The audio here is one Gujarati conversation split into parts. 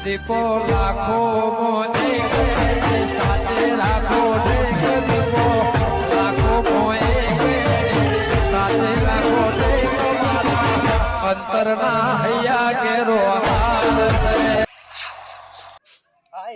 દીપો લાખો મોને સાથે રાખો દીપો લાખો મોએ સાથે રાખો અંતરના હૈયા કેરો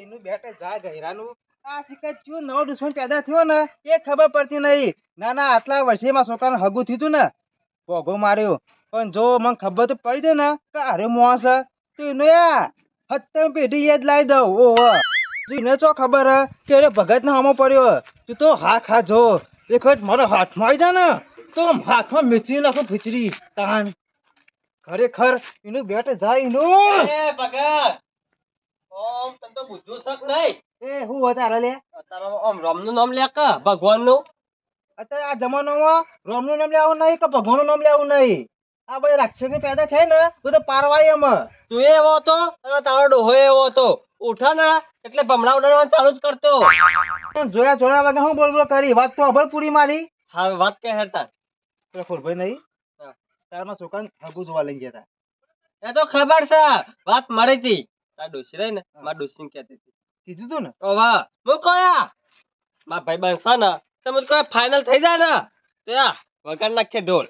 એનું બેટે જા ગહેરાનું આ શિકાર ચિયો નવો દુશ્મન પેદા થયો ને એ ખબર પડતી નહીં. ના ના આટલા વર્ષે માં છોકરાને હગું થયું તું ને ભોગો માર્યો પણ જો મને ખબર તો પડી દે ને કે અરે મોસ તો એનો યા હત્તમ પેઢી યાદ લાવી દઉં. ઓહો એને ચો ખબર હે કે અરે ભગત ને હમો પડ્યો તું તો હા ખા જો એક વખત મારા હાથમાં આવી જાય ને તો હાથમાં મીચરી નાખો ખીચડી તાન ખરેખર એનું બેટે જાય એનું ભગત ઓમ તને તો બુદ્ધુ શક નહીં. એ હું હતા લે તારો ઓમ રામનું નામ લે કે ભગવાનનું? અત્યારે આ જમાનામાં રામનું નામ લેવું નહીં કે ભગવાનનું નામ લેવું નહીં. આ બધા રાક્ષસ પેદા થાય ને તો પારવાય એમ. તું એવો હતો અને તારો ડોહો એવો હતો. ઉઠા ને એટલે ભમણા ઉડાડવાનું ચાલુ જ કરતો. જોયા જોયા વગર હું બોલ બોલ કરી વાત તો અભર પૂરી મારી. હા વાત કે હેરતા પેલા ખોરભાઈ નહીં તારમાં છોકરાને હગું જોવા લઈ ગયા હતા. એ તો ખબર છે વાત મળી હતી. તાર ડોસી રહી ને માર ડોસી કહેતી હતી. કીધું તું ને ઓ વાહ હું કોયા માર ભાઈ બનશા ને તમે કોઈ ફાઇનલ થઈ જાય ને તો યા વગાડ નાખીએ ઢોલ.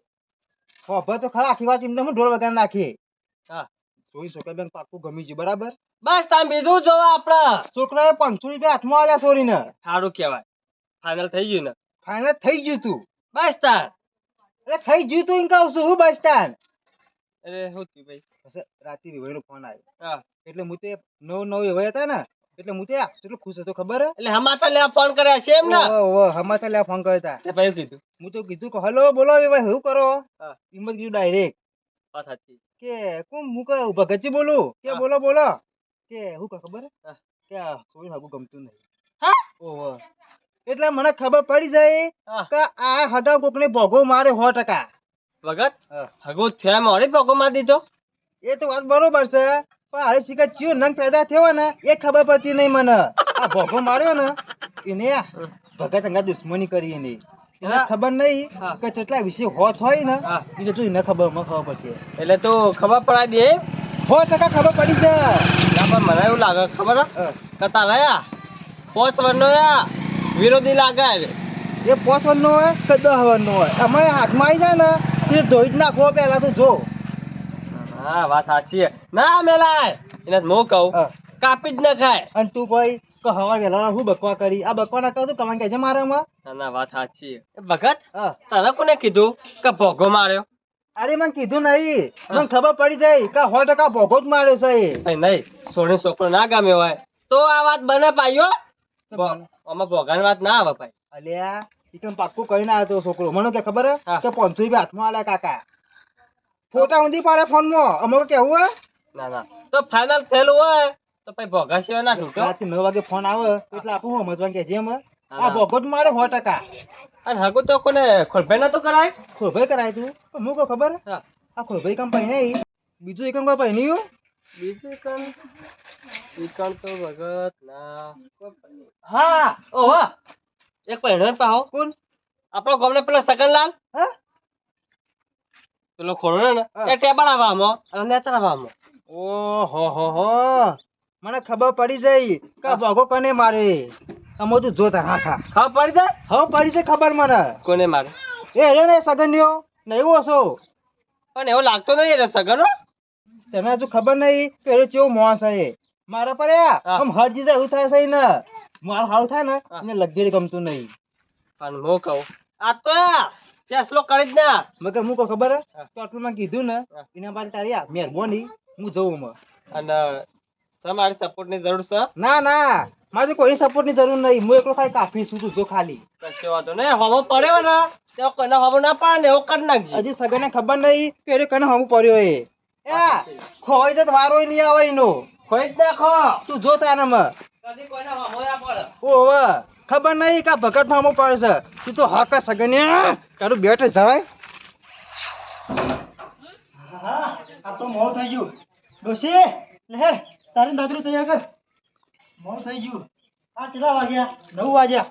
ખબર તો ખરા આખી વાત એમને હું ઢોળ વગર નાખીએ. હા જોઈ છોકરા બેન પાકું ગમી ગયું બરાબર. બસ તમે બીજું જોવા આપડે. છોકરાએ 500 રૂપિયા હાથમાં આલ્યા છોરીને. સારું કહેવાય ફાઇનલ થઈ ગયું ને. ફાઇનલ થઈ ગયું તું. બસ તાર એટલે થઈ ગયું તું એમ કહું છું હું બસ સ્ટેન્ડ. અરે શું થયું ભાઈ? રાતે વિભાઈ નો ફોન આવ્યો હા એટલે હું તે 9 વિભાઈ હતા ને એટલે હું તે કેટલો ખુશ હતો ખબર હે. એટલે હમાતા લેવા ફોન કર્યા છે એમ ને? ઓહો હમાસા લેવા ફોન કર્યો હતા. તે ભાઈ કીધું હું તો કીધું કે હલો બોલો વિભાઈ શું કરો. હા હિંમત કીધું ડાયરેક્ટ વાત સાચી કે કોણ હું કહું ભગતજી બોલું કે બોલો બોલો કે શું કહે ખબર હે કે કોઈ હગું ગમતું નહીં. હા ઓહો એટલે મને ખબર પડી જાય કે આ હગા કોકને ભોગો મારે 100%. વગત હગો થયા મોડી ભોગો માર દીધો. એ તો વાત બરોબર છે પણ હવે શિકાર ચિયો નંગ પેદા થયો ને એ ખબર પડતી નહીં મને. આ ભોગો માર્યો ને એને ભગત અંગા દુશ્મની કરી એને ખબર નહીં કે કેટલા વિશે હોત હોય ને એટલે તું એને ખબર મને ખબર પડશે. એટલે તું ખબર પડાવી દે 100% ખબર પડી જાય. ના પણ મને એવું લાગે ખબર કે તારા યા 5 વર્ષનો યા વિરોધી લાગે. એ 5 વર્ષનો હોય કે 10 વર્ષનો હોય અમારે હાથમાં આવી જાય ને તે ધોઈ જ નાખવો પેલા તું જો. હા વાત સાચી ના મેલાય એને હું કહું કાપી જ ન ખાય. અને તું કોઈ કે હવા વેલા હું બકવા કરી આ બકવા ના કહું તું કમાન કહેજે મારામાં. ના ના વાત સાચી. ભગત તને કોને કીધું કે ભોગો માર્યો? અરે મને કીધું નહીં મને ખબર પડી જાય કે 100% ભોગો જ માર્યો છે. નહીં સોની છોકરો ના ગમ્યો હોય તો આ વાત બને પાયો. આમાં ભોગાની વાત ના આવે ભાઈ. અલ્યા એકદમ પાક્કું કઈ ના આવ્યો છોકરો મને કે ખબર હે કે 500 રૂપિયા હાથમાં આલ્યા કાકા. ફોટા ઊંધી પાડે ફોનમાં અમારે કેવું હે. ના ના તો ફાઇનલ થયેલું હોય તો પછી ભોગા સિવાય ના ઢૂંઢો. રાતે 9 વાગે ફોન આવે એટલે આપણું સમજવાનું કે જેમ આ ભોગો જ મારે 100%. અને હગુ તો કોને ખોરભાઈ નતો કરાય? ખોરભાઈ કરાય તું પણ હું કહું ખબર આ ખોરભાઈ કામ પહેને બીજું એકમ કોઈ પહેન્યું બીજું કણ તો ભગત ના હા ઓહો એક પહેણ પાહો કોણ આપણો ગામનો પેલો સગનલાલ હા પેલો ખોરો ને એ ટેબલ આવામાં અને નેચર આવામાં. ઓહો હો હો મને ખબર પડી જાય કે ભોગો કોને મારે. અમો તું જોતા હા ખા ખબર પડી જાય. હવે પડી જાય ખબર મને કોને મારે એ રે ને સગન્યો ને એવો છો પણ એવું લાગતો નહીં રે સગનો. તને હજુ ખબર નહીં પેલો કેવો મોસ છે મારા પર આમ હરજી જાય એવું થાય છે ને મારું હાલ થાય ને એને લગેરી ગમતું નહીં. પણ હું કહું આ તો ફેસલો કરી જ ના મગર હું કહું ખબર હે તો આટલું મેં કીધું ને એના માટે તારી મહેરબાની હું જઉં માં. અને તમારી સપોર્ટ ની જરૂર છે? ના ના મારે કોઈ સપોર્ટ ની જરૂર નહીં હું એકલો ખાલી કાફી છું તું જો ખાલી. કશો વાંધો નહીં હવો પડ્યો ને તો કોઈને હવો ના પડે ને એવું કરી નાખજે. હજી સગને ખબર નહીં કે કને હમું પડ્યો એ ખોઈ જત વારો નહીં આવે એનો ખોઈ જ નાખો તું જો તારામાં કદી કોઈને હવો ના પડે. ઓવે ખબર નહીં કે ભગત નો હમું પડે છે તું તો હા કા સગને તારું બેઠે જવાય. આ તો મોડું થઈ ગયું ડોશી લહેર તારી દાદરું તૈયાર કર મોડું થઈ ગયું. આ કેટલા વાગ્યા 9 વાગ્યા.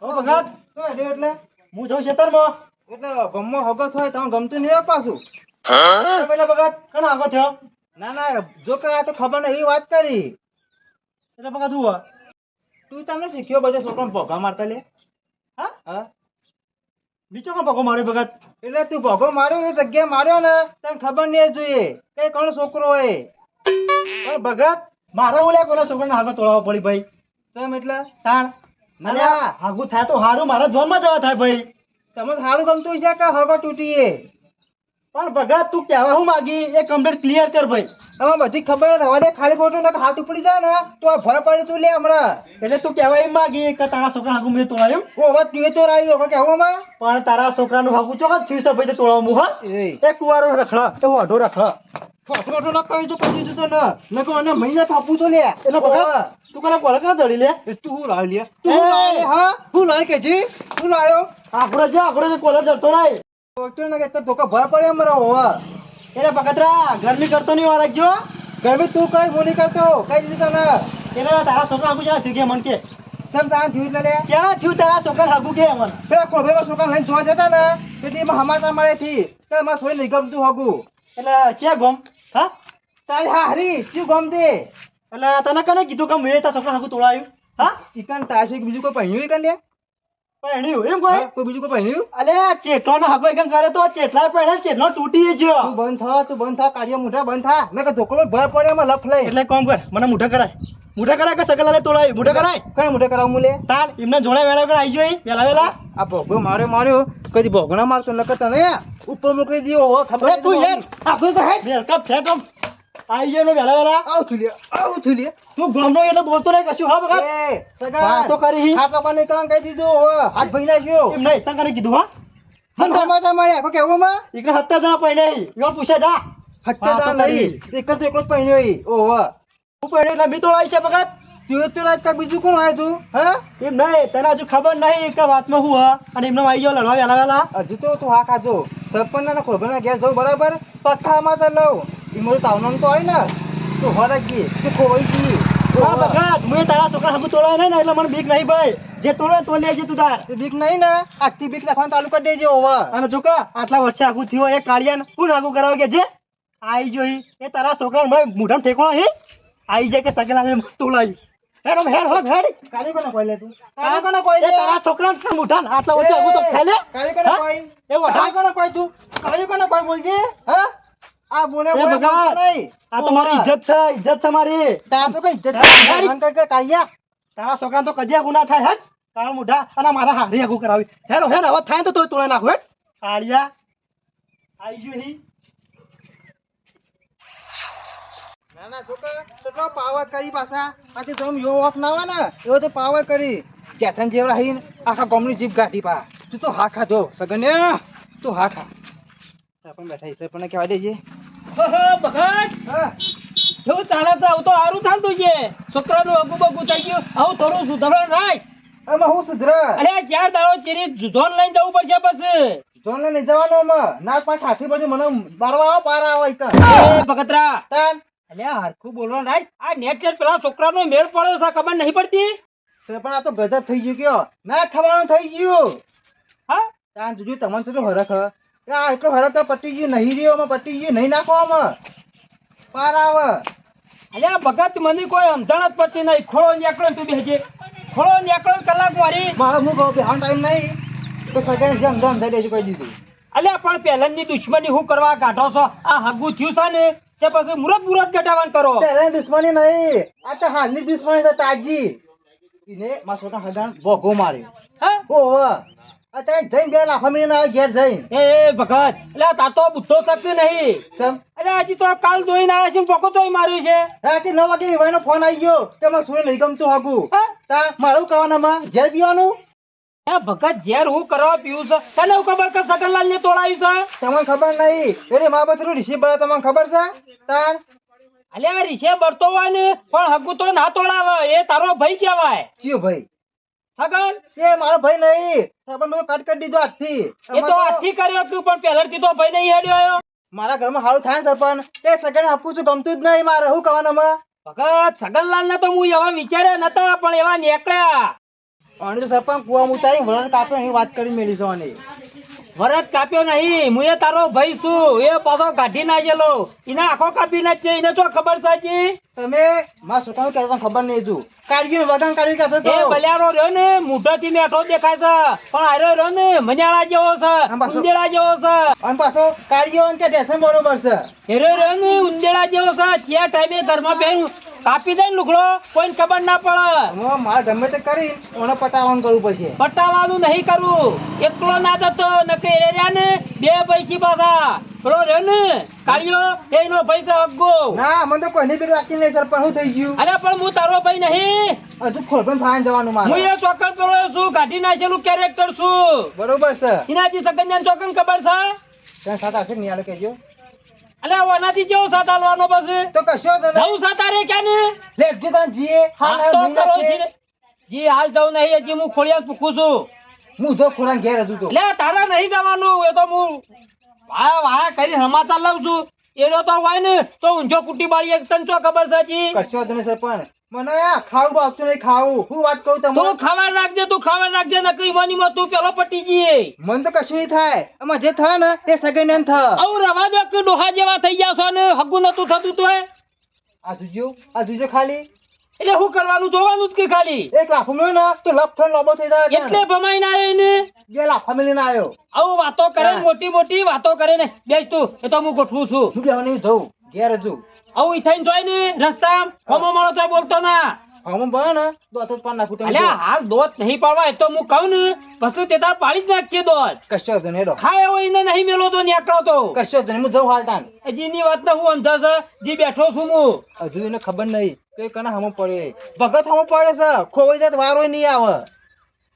ઓ ભગત તો એટલે હું જાઉં ખેતરમાં એટલે ગમમાં હગત હોય તો ગમતું નહીં પાછું પેલા ભગત કનો આગો થયો ના ના જો કે આ તો ખબર નહીં એવી વાત કરી. એટલે બકા તું હો. તું તને શીખ્યો બધે છોકરાને ભોગા મારતા લે. હા હા બીજો કોણ પકો મારે ભગત? એટલે તું ભોગો માર્યો એ જગ્યાએ માર્યો ને તને ખબર નહીં જોઈએ કઈ કોણ છોકરો હોય. પણ ભગત મારે ઓલે પેલા છોકરાને હાગો તોડાવવો પડી ભાઈ. તેમ એટલે તાણ ના અરે ના હાગું થાય તો હારું મારા જોનમાં જવા થાય ભાઈ. તમે સારું ગમતું છે કે હગો તૂટીએ. પણ ભગત તું કહેવા હું માગી એ કમ્પ્લીટ ક્લિયર કર ભાઈ. હવે બધી ખબર રવા દે ખાલી ખોટું ને હાથ ઉપડી જાય ને તો આ ભય પડે તું લે હમણાં. એટલે તું કહેવા એમ માગી કે તારા છોકરા હાગું મેં તોડાયું એમ? ઓ હવે તું તો રાયો કે કેવો માં પણ તારા છોકરાનું હાગું ચોક્કસ થયું છે ભાઈ તે તોડાવું હા. એ એ કુવારો રખડા એ વાઢો રખડા. ફોટો ફોટો ન કહી તો કહી દીધું તો ને કહો અને મહિના થાપું તો લે. એટલે ભગત તું કોને કોલ કરા દળી લે? એ તું હું લાવી લે તું હું લાવી લે હા હું લાવી કે જી હું લાવ્યો આખડો જે કોલર જડતો નહીં. ડોક્ટર ને કે ધોકા ભય પડે અમારા હોવા. એટલે બકતરા ગરમી કરતો નહીં વાર રાખજો. ગરમી તું કઈ મોની કરતો કઈ દીધું તને એટલે તારા છોકરા હાગું જ્યાં થયું કે મન કે સમ સાન થયું એટલે લે જ્યાં થયું તારા છોકરા હાગું કે મન. પેલા કોભાઈમાં છોકરા લઈને જોવા જતા ને એટલે એમાં સમાચાર મળે થી કે મારે સોય નહીં ગમતું હગું. એટલે ચે ગોમ હા તારી હા હરી તું ગમ દે એટલે તને કને કીધું કે મેં તારા છોકરા હાગું તોડાયું હા? ઈકન તાશે બીજું કોઈ પહેર્યું ઈકન લે પહેણ્યું એમ કોઈ? કોઈ બીજું કોઈ પહેર્યું. અલે ચેટલો હાગો એકમ કરે તો ચેટલા પહેણે ચેટલો તૂટી ગયો. તું બંધ થા કાર્ય મોઢા બંધ થા મેં કે ધોકો ભય પડે એમાં લફ લઈ એટલે કોમ કર મને મુઠા કરાય કે સગલાલે તોડાય મુઠા કરાય. કઈ મોઢે કરાવું મુલે તાર એમને જોડે વેલા વગર આવી જોઈ વેલા આ ભોગો માર્યો કદી ભોગો ના મારતો નકર તને ઉપર મોકલી દીયો હો ખબર અરે તું યાર આપણે તો હે વેલકમ ફેટ આવી ગયો ને વેલા આવું છું લે તું ગમનો એટલે બોલતો નહીં કશું હા બગા. એ સગા વાતો કરી. ખાટલા પાણી કામ કહી દીધું હો હાથ ભઈ નાખ્યો એમ નહીં તને કને કીધું હા? મને સમાચાર મળ્યા કો કેવો માં ઈકને 70 જણા પહેણે યો પૂછે જા હત્યા વાતો તા કરી. નહીં એક જ એકલો જ પહેર્યો ઈ ઓહો હું પહેણે એટલે મી તોડાય છે બગા. તું તો રાત તક બીજું કોણ આવ્યું તું હા એમ નહીં તને હજુ ખબર નહીં કે વાતમાં હું હા અને એમને આવી ગયો લડવા વેલા હજુ તો તું હા ખાજો સરપંચ ના ખોરભાના ઘેર જવું બરાબર પક્કા સમાચાર લઉં ઈ તાવનો તો હોય ને તું હરક ગઈ તું ખોવાઈ ગઈ હા બગા હું તારા છોકરા હાગું તોડાય નહીં ને એટલે મને બીક નહીં ભાઈ જે તોડે તો લેજે તું તાર. બીક નહીં ને આજથી બીક રાખવાનું ચાલુ કરી દેજે ઓવા અને જો કે આટલા વર્ષે આગું થયો એ કાળિયાને કોણ આગું કરાવે કે જે આઈ જોઈ એ તારા છોકરાને ભાઈ મોઢામાં ઠેકણો હે આઈ જાય કે સગલા તોડાય હેડ કાલી કોને કોઈ લે તું કાલી કોને કોઈ એ લે તારા છોકરાને મોઢાને આટલા વર્ષે આગું તો ખાઈ લે. કાલી કોને હા? કોઈ એ વઢા. કાલી કોને કોઈ તું કાલી કોને કોઈ બોલજે હા આ બોલે એ બોલે બગા, બોલતો નહીં આ તો મારી ઇજ્જત છે મારી. તાર તો કઈ ઇજ્જત હા, ધન કર કે કાળિયા તારા છોકરાને તો કજિયા ગુના થાય હેડ કાળ મોઢા અને મારા હારી આગું કરાવી હેડ હવે થાય તો તોય તોડે નાખો હેડ કાળિયા આઈ ગયો હી. ના ના છોકરા કેટલો પાવર કરી પાછા આજે જમ યો ઓફ ના આવે ને એવો તો પાવર કરી કેથન જેવડા હઈ આખા ગામની જીભ ગાડી પા તું તો હા ખાધો સગન્યા તું હા ખા સરપંચ બેઠા છે સરપંચને કહેવા દેજે ભગત હા કેવું ચાલે છે આવું તો સારું થતું છે છોકરાનું અગુ બગુ થઈ ગયું આવું થોડું સુધારવા રાખ આમાં હું સુધર અરે આ 4 દાડો ચીરી ઝોન લઈને જવું પડશે બસ જોન લઈ જવાનો આમાં ના પાછ હાથી બાજુ મને બારવા આવો પાર આવો ઈકન એ ભગતરા તાન અલ્યા હરખું બોલવા રાખ આ નેટ પેલા છોકરાનો મેળ પડ્યો છે ખબર નહીં પડતી સરપંચ આ તો ગજબ થઈ ગયું કયો ના થવાનું થઈ ગયું હા તાન જોજો તમને શું હરખ હ આ એટલો હરખ તો પટી ગયું નહીં રહ્યો આમાં પટી ગયું નહીં નાખો આમાં પાર આવે અલ્યા ભગત મને કોઈ સમજણ જ પડતી નહીં ખોળો નીકળો તું બેસજે ખોળો નીકળો કલાક મારી મારે હું કહું બેહાન ટાઈમ નહીં તો સગન જમ જમ થઈ દેજો કહી દીધું અલ્યા પણ પહેલાની દુશ્મની હું કરવા કાઢો છો આ હગું થયું છે ને તે પછી મુરત ઘટાવાન કરો પહેલા દુશ્મની નહીં આ તો હાલની દુશ્મની છે તાજી એને મારા છોકરા હગાન ભોગો માર્યો હા ઓહો અત્યારે જઈને બે લાફા મીને આવે ઘેર જઈને એ ભગત એટલે તાર તો બુદ્ધો શક્તિ નહીં ચમ અરે હજી તો કાલ જોઈને આવ્યા છે ને પોકો તોય માર્યું છે રાતે 9 વાગે વિવાહનો ફોન આવી ગયો કે મારે સુરે નહીં ગમતું હાગું હા? તા મારું કહેવાનામાં ઝેર પીવાનું એ ભગત ઝેર હું કરવા પીવું છે તને હું ખબર કે સગનલાલ ને તોડાવ્યું છે તમને ખબર નહીં એટલે મા બચરું રિસીવ બળે તમને ખબર છે તાર અલ્યા રીસે બળતો હોય ને પણ હગું તો ના તોડાવે એ તારો ભાઈ કહેવાય ચિયો ભાઈ સગન એ મારો ભાઈ નહીં સાહેબ મેં કટ કરી દીધો આજથી એ તો આથી કર્યો તું પણ પહેલાથી તો ભાઈ નહીં હેડ્યો આયો મારા ઘરમાં હારું થાય ને સરપંચ એ સગન આપું છું ગમતું જ નહીં મારે શું કહેવાનામાં ભગત સગનલાલ ને તો હું એવા વિચાર્યા નતા પણ એવા નીકળ્યા અને તો સરપંચ કુવા મુતાઈ વરણ કાપ્યો એની વાત કરી મેલી છે વરસ કાપ્યો નહીં, હું એ તારો ભાઈ છું. એ પાછો કાઢી નાખેલો, એને આખો કાપી નાખશે. એને તો ખબર છે હજી? તમે મારા છોકરાને કહેતા ખબર નહીં તું કાઢ્યું વગન કાઢ્યું કહેતો એ તો બલિયારો રહ્યો ને મોઢાથી મેઠો દેખાય છે, પણ આર્યો રહ્યો ને મજાળા જેવો છે, પાછો? ઉંદેડા જેવો છે. અને પાછો કાઢ્યો અને કે ઢેસણ બરોબર છે એરો રહ્યો ને ઉંદેડા જેવો છે. જ્યાં ટાઈમે ઘરમાં બેન કાપી દે ને લુગડો, કોઈને ખબર ના પડે. હવે મારે ગમે તે કરીને ઓને પટાવવાનું કરવું પડશે. પટાવાનું નહીં કરવું, એકલો ના જતો નકે એ રહ્યા ને બે પૈસી પાછા. પેલો રહ્યો ને કાળિયો, એનો પૈસા હગો. ના મને તો કોઈની બીક લાગતી નહીં સર, પણ શું થઈ ગયું અરે પણ હું તારો ભાઈ નહીં, હજુ ખોલપણ ફાન જવાનું હું મારે એ ચોકન પેલો છું, કાઢી નાખેલું કેરેક્ટર છું. બરોબર છે એનાથી સગન્યાન ચોકન ખબર છે? ત્યાં સાત આવશે ને યાર કહેજો અલે ઓનાથી કેવો સાથ આલવાનો પછી? તો કશો તો નહીં જવું સાતારે ક્યાં ને? લેટજો તાન જીએ હા, હાલ તો હાલ કરો મહિના છે. જી હાલ જવું નહીં, હજી હું ખોળિયા પૂછું છું. હું જો ખોરાક ઘેર હતું તો લે તારા નહીં જવાનું, એ તો હું વાહ વાહ કરી સમાચાર લઉં છું. એનો તો હોય ને તો ઊંઝો કુટી બાળી તને તો ખબર છે હજી? કશો તો નહીં સર, પણ મને આ ખાવું ભાવતું નહીં ખાવું હું વાત કહું તું તમને ખાવા રાખજે, તું ખાવા રાખજે, નકરી મોનીમાં તું પેલો પટી જઈએ. મન તો કશું નહીં થાય આમાં જે થાય ને એ સગન એમ થાય આવું રવા દો કે ડોહા જેવા થઈ ગયા છો ને હગું નતું થતું તોય. આ જોજો ખાલી એટલે શું કરવાનું, જોવાનું જ કે ખાલી. એક લાફો મેળ્યો ને તો લપથન લોબો થઈ જાય એટલે ભમાઈને આવ્યો એને. બે લાફા મેલીને આવ્યો આવું વાતો કરે ને, હા. મોટી મોટી વાતો કરે ને. બેસ તું, એ તો હું ગોઠવું છું. હું કહેવાનું જઉં ઘેર હજુ આવું ઈથાઈને જોઈ ને રસ્તા હોમો માણો તો બોલતો ના. હમ બને ને તો અત પાન નાખું તમે અલ્યા હાલ દોત નહીં પાડવા, એ તો હું કહું ને પછી તે તાર પાડી જ નાખજે દોત. કશો તો નહીં ખાય એવો એને નહીં મેલો તો નેકળો તો. કશો તો નહીં હું જઉં હાલ તાન હજી ની વાત ને હું સમજાશે, જી બેઠો છું હું. હજુ એને ખબર નહીં કે કના હમો પડ્યો ભગત હમો પડે છે ખોવાઈ જાય તો વારો નહીં આવે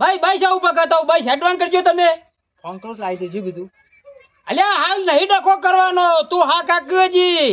ભાઈ ભાઈ શાહ પકડતા હું ભાઈ એડવાન્સ કરજો તમે. ફોન કરો લાવી દેજો કીધું અલ્યા હાલ નહીં ડખો કરવાનો, તું હા કાક હજી.